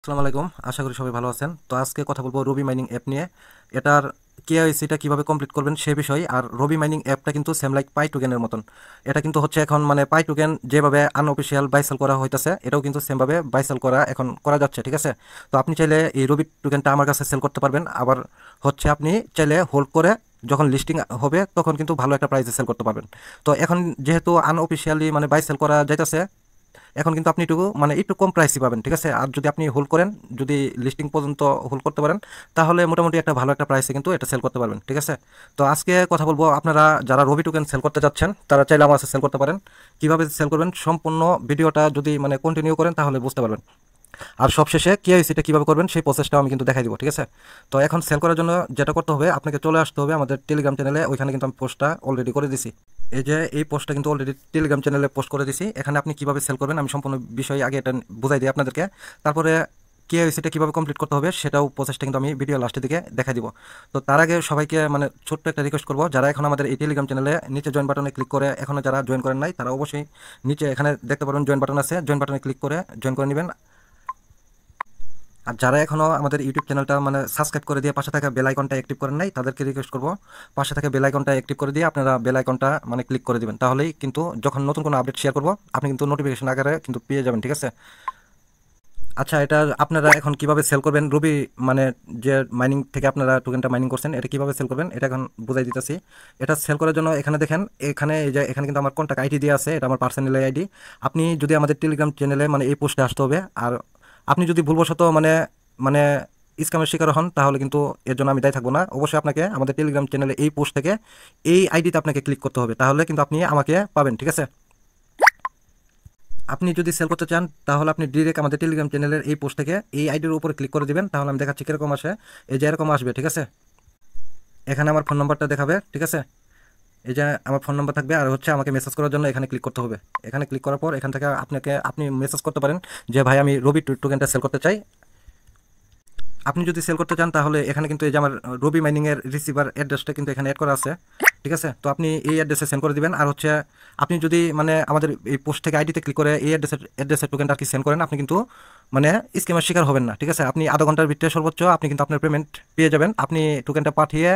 আসসালামু আলাইকুম, আশা করি সবাই ভালো আছেন। তো আজকে কথা বলবো রবি মাইনিং অ্যাপ নিয়ে। এটার কেওয়াইসিটা কিভাবে কমপ্লিট করবেন সে বিষয়ে। আর রবি মাইনিং অ্যাপটা কিন্তু সেম লাইক পাই টোকেনের মতন। এটা কিন্তু হচ্ছে এখন মানে পাই টোকেন যেভাবে আনঅফিসিয়াল বাইসেল করা হইতেছে, এটাও কিন্তু সেমভাবে বাইসেল করা এখন করা যাচ্ছে, ঠিক আছে। তো আপনি চাইলে এই রবি টোকেনটা আমার কাছে সেল করতে পারবেন। আবার হচ্ছে আপনি চাইলে হোল্ড করে যখন লিস্টিং হবে তখন কিন্তু ভালো একটা প্রাইসে সেল করতে পারবেন। তো এখন যেহেতু আনঅফিসিয়ালি মানে বাইসেল করা যাইতেছে, এখন কিন্তু আপনি একটু কম প্রাইসই পাবেন, ঠিক আছে। আর যদি আপনি হোল্ড করেন, যদি লিস্টিং পর্যন্ত হোল্ড করতে পারেন, তাহলে মোটামুটি একটা ভালো একটা প্রাইসে কিন্তু এটা সেল করতে পারবেন, ঠিক আছে। তো আজকে কথা বলবো, আপনারা যারা রবি টোকেন সেল করতে যাচ্ছেন তারা চাইলে আমার কাছে সেল করতে পারেন। কিভাবে সেল করবেন সম্পূর্ণ ভিডিওটা যদি মানে কন্টিনিউ করেন তাহলে বুঝতে পারবেন। আর সবশেষে কেওয়াইসিটা কীভাবে করবেন সেই প্রসেসটাও আমি কিন্তু দেখাই দিব, ঠিক আছে। তো এখন সেল করার জন্য যেটা করতে হবে, আপনাকে চলে আসতে হবে আমাদের টেলিগ্রাম চ্যানেলে। ওইখানে কিন্তু আমি পোস্টটা অলরেডি করে দিছি। এই যে এই পোস্টটা কিন্তু অলরেডি টেলিগ্রাম চ্যানেলে পোস্ট করে দিছি। এখানে আপনি কীভাবে সেল করবেন আমি সম্পূর্ণ বিষয় আগে এটা বুঝাই দিই আপনাদেরকে। তারপরে কেওয়াইসিটা কীভাবে কমপ্লিট করতে হবে সেটাও প্রসেসটা কিন্তু আমি ভিডিও লাস্টের দিকে দেখাই দিব। তো তার আগে সবাইকে মানে ছোট্ট একটা রিকোয়েস্ট করবো, যারা এখন আমাদের এই টেলিগ্রাম চ্যানেলে নিচে জয়েন বাটনে ক্লিক করে এখনও যারা জয়েন করেন নাই, তারা অবশ্যই নিচে এখানে দেখতে পারবেন জয়েন বাটন আছে, জয়েন বাটনে ক্লিক করে জয়েন করে নেবেন। আর যারা এখনও আমাদের ইউটিউব চ্যানেলটা মানে সাবস্ক্রাইব করে দিয়ে পাশে থাকা বেল আইকনটা অ্যাক্টিভ করেন নাই, তাদেরকে রিকোয়েস্ট করবো পাশে থাকা বেল আইকনটা অ্যাক্টিভ করে দিয়ে আপনারা বেল আইকনটা মানে ক্লিক করে দিবেন। তাহলেই কিন্তু যখন নতুন কোনো আপডেট শেয়ার করবো আপনি কিন্তু নোটিফিকেশন আকারে কিন্তু পেয়ে যাবেন, ঠিক আছে। আচ্ছা, এটা আপনারা এখন কিভাবে সেল করবেন রবি মানে যে মাইনিং থেকে আপনারা টোকেনটা মাইনিং করছেন, এটা কিভাবে সেল করবেন এটা এখন বুঝাই দিতেছি। এটা সেল করার জন্য এখানে দেখেন, এখানে এই যে এখানে কিন্তু আমার কন্ট্যাক্ট আইডি দিয়ে আছে, এটা আমার পার্সোনাল আইডি। আপনি যদি আমাদের টেলিগ্রাম চ্যানেলে মানে এই পোস্টে আসতে হবে। আর আপনি যদি ভুলবশত মানে মানে স্ক্যামের শিকার হন তাহলে কিন্তু এর জন্য আমি দায়ী থাকবো না। অবশ্যই আপনাকে আমাদের টেলিগ্রাম চ্যানেলে এই পোস্ট থেকে এই আইডিতে আপনাকে ক্লিক করতে হবে, তাহলে কিন্তু আপনি আমাকে পাবেন, ঠিক আছে। আপনি যদি সেল করতে চান তাহলে আপনি ডিরেক্ট আমাদের টেলিগ্রাম চ্যানেলের এই পোস্ট থেকে এই আইডির উপরে ক্লিক করে দিবেন, তাহলে আমি দেখাচ্ছি কীরকম আসে। এই যে এরকম আসবে, ঠিক আছে। এখানে আমার ফোন নাম্বারটা দেখাবে, ঠিক আছে। এই যে আমার ফোন নাম্বার থাকবে, আর হচ্ছে আমাকে মেসেজ করার জন্য এখানে ক্লিক করতে হবে। এখানে ক্লিক করার পর এখান থেকে আপনি মেসেজ করতে পারেন যে ভাই আমি রবি টোকেনটা সেল করতে চাই। আপনি যদি সেল করতে চান তাহলে এখানে কিন্তু এই যে আমার রবি মাইনিংয়ের রিসিভার অ্যাড্রেসটা কিন্তু এখানে অ্যাড করা আছে, ঠিক আছে। তো আপনি এই অ্যাড্রেসে সেন্ড করে দিবেন। আর হচ্ছে আপনি যদি মানে আমাদের এই পোস্ট থেকে আইডিতে ক্লিক করে এই অ্যাড্রেসের টোকেনটা আর কি সেন্ড করেন, আপনি কিন্তু মানে স্ক্যামের শিকার হবেন না, ঠিক আছে। আপনি আধা ঘন্টার ভিতরে সর্বোচ্চ আপনি কিন্তু আপনার পেমেন্ট পেয়ে যাবেন। আপনি টোকেনটা পাঠিয়ে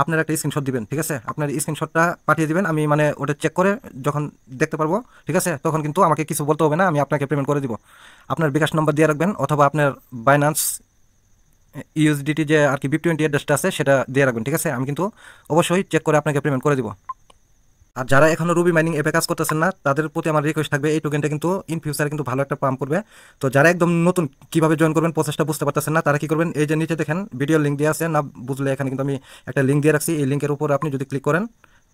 আপনার একটা স্ক্রিনশট দিবেন, ঠিক আছে। আপনার স্ক্রিনশটটা পাঠিয়ে দিবেন, আমি মানে ওটা চেক করে যখন দেখতে পারবো, ঠিক আছে, তখন কিন্তু আমাকে কিছু বলতে হবে না, আমি আপনাকে পেমেন্ট করে দিব। আপনার বিকাশ নম্বর দিয়ে রাখবেন অথবা আপনার বাইন্যান্স ইউএসডিটি যে আর কি BIP20 অ্যাড্রেসটা আছে সেটা দিয়ে রাখবেন, ঠিক আছে। আমি কিন্তু অবশ্যই চেক করে আপনাকে পেমেন্ট করে দিব। আর যারা এখনও রুবি মাইনিং অ্যাপে কাজ করতেছেন না তাদের প্রতি আমার রিকোয়েস্ট থাকবে, এই টোকেনটা কিন্তু ইন ফিউচারে কিন্তু ভালো একটা পাম্প করবে। তো যারা একদম নতুন কীভাবে জয়েন করবেন প্রসেসটা বুঝতে পারতেছেন না, তারা কী করবেন, এই যে নিচে দেখেন ভিডিও লিঙ্ক দিয়ে আছে, না বুঝলে এখানে কিন্তু আমি একটা লিঙ্ক দিয়ে রাখছি। এই লিঙ্কের উপর আপনি যদি ক্লিক করেন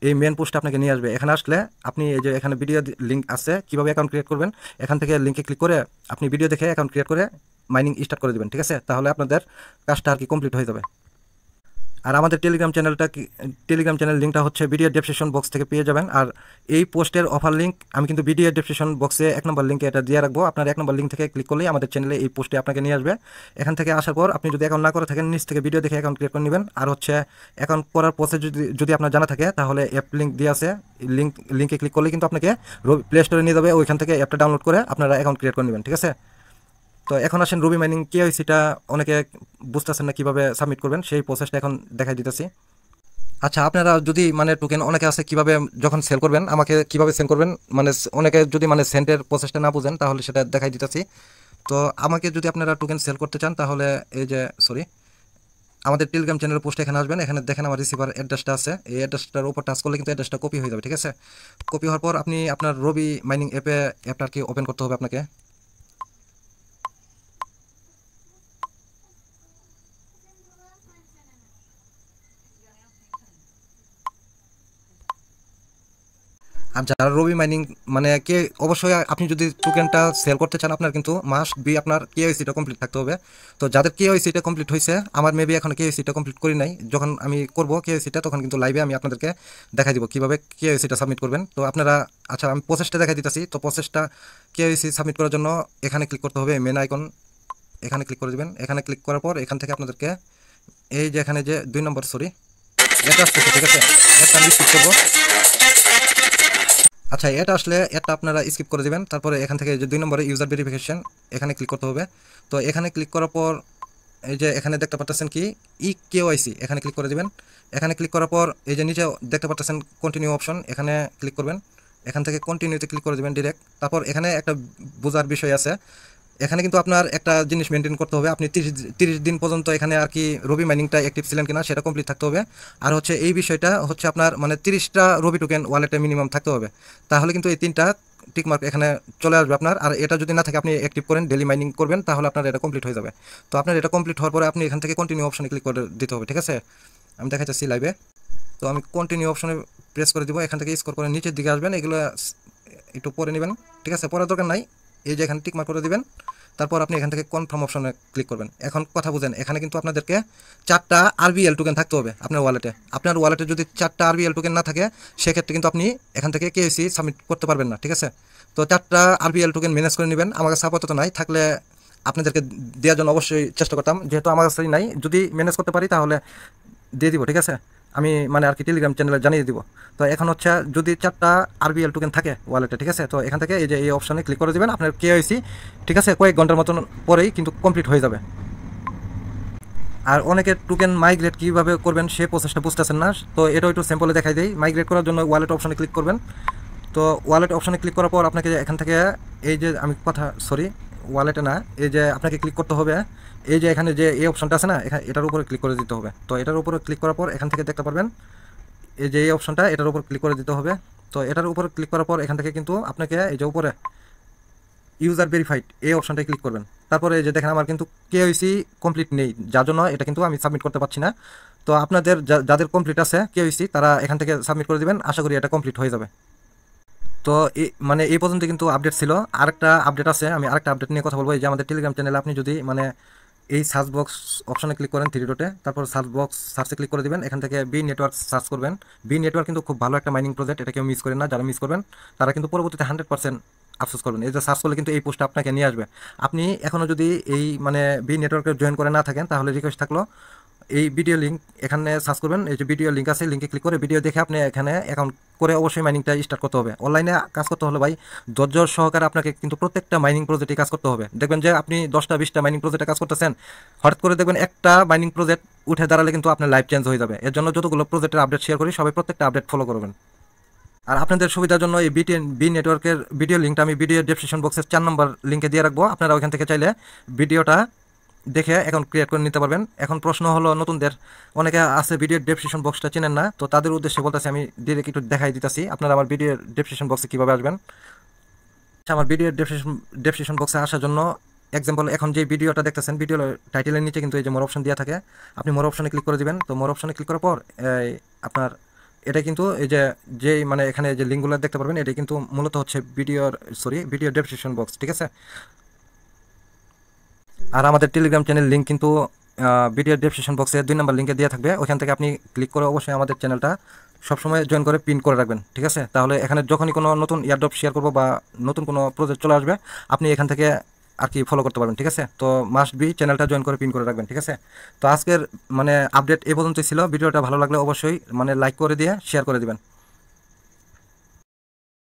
এই মেন পোস্টটা আপনাকে নিয়ে আসবে। এখানে আসলে আপনি এই যে এখানে ভিডিও লিঙ্ক আছে কীভাবে অ্যাকাউন্ট ক্রিয়েট করবেন, এখান থেকে লিঙ্কে ক্লিক করে আপনি ভিডিও দেখে অ্যাকাউন্ট ক্রিয়েট করে মাইনিং স্টার্ট করে দেবেন, ঠিক আছে। তাহলে আপনাদের কাজটা আর কি কমপ্লিট হয়ে যাবে। আর আমাদের টেলিগ্রাম চ্যানেল লিঙ্কটা হচ্ছে ভিডিও ডেসক্রিপশন বক্স থেকে পেয়ে যাবেন। আর এই পোস্টের অফার লিঙ্ক আমি কিন্তু ভিডিও ডেসক্রিপশন বক্সে 1 নম্বর লিঙ্কে এটা দিয়ে রাখবো। আপনার 1 নম্বর লিঙ্ক থেকে ক্লিক করলেই আমাদের চ্যানেলে এই পোস্টে আপনাকে নিয়ে আসবে। এখান থেকে আসার পর আপনি যদি অ্যাকাউন্ট না করে থাকেন নিচ থেকে ভিডিও দেখে অ্যাকাউন্ট ক্রিয়েট করে নেবেন। আর হচ্ছে অ্যাকাউন্ট করার প্রসেস যদি আপনার জানা থাকে তাহলে অ্যাপ লিঙ্ক দিয়ে আছে, লিঙ্কে ক্লিক করলে কিন্তু আপনাকে প্লে স্টোরে নিয়ে যাবে, ওইখান থেকে অ্যাপটা ডাউনলোড করে আপনারা অ্যাকাউন্ট ক্রিয়েট করে নেবেন, ঠিক আছে। তো এখন আসেন রবি মাইনিং কেওয়াইসিটা অনেকে বুঝতেছেন না কীভাবে সাবমিট করবেন, সেই প্রসেসটা এখন দেখাই দিতেছি। আচ্ছা, আপনারা যদি মানে টোকেন অনেকে আছে কীভাবে যখন সেল করবেন আমাকে কীভাবে সেল করবেন, মানে অনেকে যদি মানে সেন্টের প্রসেসটা না বুঝেন তাহলে সেটা দেখাই দিতেছি। তো আমাকে যদি আপনারা টোকেন সেল করতে চান তাহলে এই যে আমাদের টেলিগ্রাম চ্যানেলের পোস্টে এখানে আসবেন। এখানে দেখেন আমার রিসিভার অ্যাড্রেসটা আছে, এই অ্যাড্রেসটার উপর টাচ করলে কিন্তু অ্যাড্রেসটা কপি হয়ে যাবে, ঠিক আছে। কপি হওয়ার পর আপনি আপনার রবি মাইনিং অ্যাপটা আর কি ওপেন করতে হবে আপনাকে। আর যারা রবি মাইনিং মানে অবশ্যই আপনি যদি টোকেনটা সেল করতে চান আপনার কিন্তু মাস্ট বি আপনার কেওয়াইসিটা কমপ্লিট থাকতে হবে। তো যাদের কেওয়াইসিটা কমপ্লিট হয়েছে, আমার মেবি এখন কেওয়াইসিটা কমপ্লিট করি নাই, যখন আমি করব কেওয়াইসিটা তখন কিন্তু লাইভে আমি আপনাদেরকে দেখাই দিব কীভাবে কেওয়াইসিটা সাবমিট করবেন। তো আপনারা আচ্ছা আমি প্রসেসটা দেখাই দিতেছি। তো প্রসেসটা কেওয়াইসি সাবমিট করার জন্য এখানে ক্লিক করতে হবে, মেন আইকন এখানে ক্লিক করে দেবেন। এখানে ক্লিক করার পর এখান থেকে আপনাদেরকে এই যে এখানে যে 2 নম্বর এটা আসতেছে, ঠিক আছে, একটা আমি ক্লিক করবো। আচ্ছা, এটা আসলে এটা আপনারা স্কিপ করে দিবেন। তারপরে এখান থেকে যে 2 নম্বরে ইউজার ভেরিফিকেশন, এখানে ক্লিক করতে হবে। তো এখানে ক্লিক করার পর এই যে এখানে দেখতে পাচ্ছেন কি কেওয়াইসি, এখানে ক্লিক করে দিবেন। এখানে ক্লিক করার পর এই যে নিচে দেখতে পাচ্ছেন কন্টিনিউ অপশন, এখানে ক্লিক করবেন। এখান থেকে কন্টিনিউতে ক্লিক করে দিবেন ডিরেক্ট। তারপর এখানে একটা বোঝার বিষয় আছে, এখানে কিন্তু আপনার একটা জিনিস মেনটেন করতে হবে, আপনি 30 দিন পর্যন্ত এখানে আর কি রবি মাইনিংটা অ্যাক্টিভ ছিলেন কিনা সেটা কমপ্লিট থাকতে হবে। আর হচ্ছে এই বিষয়টা হচ্ছে আপনার মানে 30টা রবি টোকেন ওয়ালেটে মিনিমাম থাকতে হবে, তাহলে কিন্তু এই 3টা টিকমার্ক এখানে চলে আসবে আপনার। আর এটা যদি না থাকে আপনি অ্যাক্টিভ করেন, ডেলি মাইনিং করবেন, তাহলে আপনার এটা কমপ্লিট হয়ে যাবে। তো আপনার এটা কমপ্লিট হওয়ার পরে আপনি এখান থেকে কন্টিনিউ অপশনে ক্লিক করে দিতে হবে, ঠিক আছে। আমি দেখাচ্ছি লাইভে। তো আমি কন্টিনিউ অপশনে প্রেস করে দিব, এখান থেকে স্কোর করে নিচের দিকে আসবেন, এগুলো একটু পরে নেবেন, ঠিক আছে, পড়ার দরকার নাই। এই যে এখানে টিকমার্ক করে দিবেন, তারপর আপনি এখান থেকে কনফার্ম অপশনে ক্লিক করবেন। এখন কথা বুঝেন, এখানে কিন্তু আপনাদেরকে 4টা আরবিএল টোকেন থাকতে হবে আপনার ওয়ালেটে। আপনার ওয়ালেটে যদি 4টা আরবিএল টোকেন না থাকে, সেক্ষেত্রে কিন্তু আপনি এখান থেকে কেওয়াইসি সাবমিট করতে পারবেন না, ঠিক আছে। তো 4টা আরবিএল টোকেন ম্যানেজ করে নেবেন। আমার কাছে আপাতত নাই, থাকলে আপনাদেরকে দেওয়ার জন্য অবশ্যই চেষ্টা করতাম, যেহেতু আমার কাছেই নাই। যদি ম্যানেজ করতে পারি তাহলে দিয়ে দিব, ঠিক আছে। আমি মানে আর কি টেলিগ্রাম চ্যানেলে জানিয়ে দিব। তো এখন হচ্ছে যদি 4টা আরবিএল টোকেন থাকে ওয়ালেটে, ঠিক আছে, তো এখান থেকে এই যে এই অপশনে ক্লিক করে দেবেন, আপনার কেওয়াইসি, ঠিক আছে, কয়েক ঘন্টার মতন পরেই কিন্তু কমপ্লিট হয়ে যাবে। আর অনেকে টোকেন মাইগ্রেট কীভাবে করবেন সে প্রসেসটা বুঝতেছেন না, তো এটাও একটু সিম্পলে দেখাই দেই। মাইগ্রেট করার জন্য ওয়ালেট অপশনে ক্লিক করবেন। তো ওয়ালেট অপশনে ক্লিক করার পর আপনাকে এখান থেকে এই যে আমি ওয়ালেটে না, এই যে আপনাকে ক্লিক করতে হবে, এই যে এখানে যে এই অপশনটা আছে না, এখানে এটার উপরে ক্লিক করে দিতে হবে। তো এটার উপরে ক্লিক করার পর এখান থেকে দেখতে পারবেন এই যে এই অপশনটা, এটার উপর ক্লিক করে দিতে হবে। তো এটার উপর ক্লিক করার পর এখান থেকে কিন্তু আপনাকে এই যে উপরে ইউজার ভেরিফাইড এই অপশনটায় ক্লিক করবেন। তারপরে এই যে দেখেন আমার কিন্তু কেওয়াইসি কমপ্লিট নেই, যার জন্য এটা কিন্তু আমি সাবমিট করতে পারছি না। তো আপনাদের যাদের কমপ্লিট আছে কেওয়াইসি, তারা এখান থেকে সাবমিট করে দিবেন, আশা করি এটা কমপ্লিট হয়ে যাবে। তো মানে এই পর্যন্ত কিন্তু আপডেট ছিল। আরেকটা আপডেট আছে, আমি আরেকটা আপডেট নিয়ে কথা বলবো। এই যে আমাদের টেলিগ্রাম চ্যানেলে আপনি যদি মানে এই সার্চ বক্স অপশনে ক্লিক করেন 3 ডটে, তারপর সার্চ বক্স সার্চে ক্লিক করে দিবেন, এখান থেকে বি নেটওয়ার্ক সার্চ করবেন। বি নেটওয়ার্ক কিন্তু খুব ভালো একটা মাইনিং প্রজেক্ট, এটা কেউ মিস করেন না। যারা মিস করবেন তারা কিন্তু পরবর্তীতে 100% আফসোস করবেন। এই যে সার্চ করলে কিন্তু এই পোস্টটা আপনাকে নিয়ে আসবে। আপনি এখনও যদি এই মানে বি নেটওয়ার্কে জয়েন করে না থাকেন, তাহলে রিকোয়েস্ট থাকলো এই ভিডিও লিঙ্ক এখানে সার্চ করবেন, এই যে ভিডিও লিঙ্ক আছে, লিঙ্কে ক্লিক করে ভিডিও দেখে আপনি এখানে অ্যাকাউন্ট করে অবশ্যই মাইনিংটা স্টার্ট করতে হবে। অনলাইনে কাজ করতে হলে ভাই ধৈর্য সহকারে আপনাকে কিন্তু প্রত্যেকটা মাইনিং প্রজেক্টে কাজ করতে হবে। দেখবেন যে আপনি 10টা 20টা মাইনিং প্রজেক্টে কাজ করতেছেন, হঠাৎ করে দেখবেন একটা মাইনিং প্রজেক্ট উঠে দাঁড়ালে কিন্তু আপনার লাইফ চেঞ্জ হয়ে যাবে। এর জন্য যতগুলো প্রজেক্টের আপডেট শেয়ার করি, সবাই প্রত্যেকটা আপডেট ফলো করবেন। আর আপনাদের সুবিধার জন্য এই বি নেটওয়ার্কের ভিডিও লিঙ্কটা আমি ভিডিও ডেসক্রিপশন বক্সের 4 নম্বর লিঙ্কে দিয়ে রাখবো। আপনারা ওইখান থেকে চাইলে ভিডিওটা দেখে অ্যাকাউন্ট ক্রিয়েট করে নিতে পারবেন। এখন প্রশ্ন হলো নতুনদের, অনেকে আছে ভিডিও ডেসক্রিপশন বক্সটা চেনেন না, তো তাদের উদ্দেশ্যে বলতেছি, আমি ডিরেক্ট একটু দেখাই দিতেছি আপনারা আমার ভিডিও ডেসক্রিপশন বক্সে কীভাবে আসবেন। আমার ভিডিও ডেসক্রিপশন বক্সে আসার জন্য এক্সাম্পল, এখন যে ভিডিওটা দেখতেছেন, ভিডিও টাইটেলের নিচে কিন্তু এই যে মোর অপশন দেওয়া থাকে, আপনি মোর অপশনে ক্লিক করে দিবেন। তো মোর অপশনে ক্লিক করার পর আপনার এটা কিন্তু এই যে মানে এখানে যে লিঙ্কগুলো দেখতে পারবেন, এটা কিন্তু মূলত হচ্ছে ভিডিও ডেসক্রিপশন বক্স, ঠিক আছে। আর আমাদের টেলিগ্রাম চ্যানেল লিঙ্ক কিন্তু ভিডিও ডেসক্রিপশন বক্সে 2 নম্বর লিঙ্কে দেওয়া থাকবে, ওখান থেকে আপনি ক্লিক করে অবশ্যই আমাদের চ্যানেলটা সবসময় জয়েন করে পিন করে রাখবেন, ঠিক আছে। তাহলে এখানে যখনই কোনো নতুন এয়ারড্রপ শেয়ার করবো বা নতুন কোনো প্রজেক্ট চলে আসবে, আপনি এখান থেকে আর কি ফলো করতে পারবেন, ঠিক আছে। তো মাস্ট বি চ্যানেলটা জয়েন করে পিন করে রাখবেন, ঠিক আছে। তো আজকের মানে আপডেট এ পর্যন্তই ছিল। ভিডিওটা ভালো লাগলে অবশ্যই মানে লাইক করে দিয়ে শেয়ার করে দিবেন।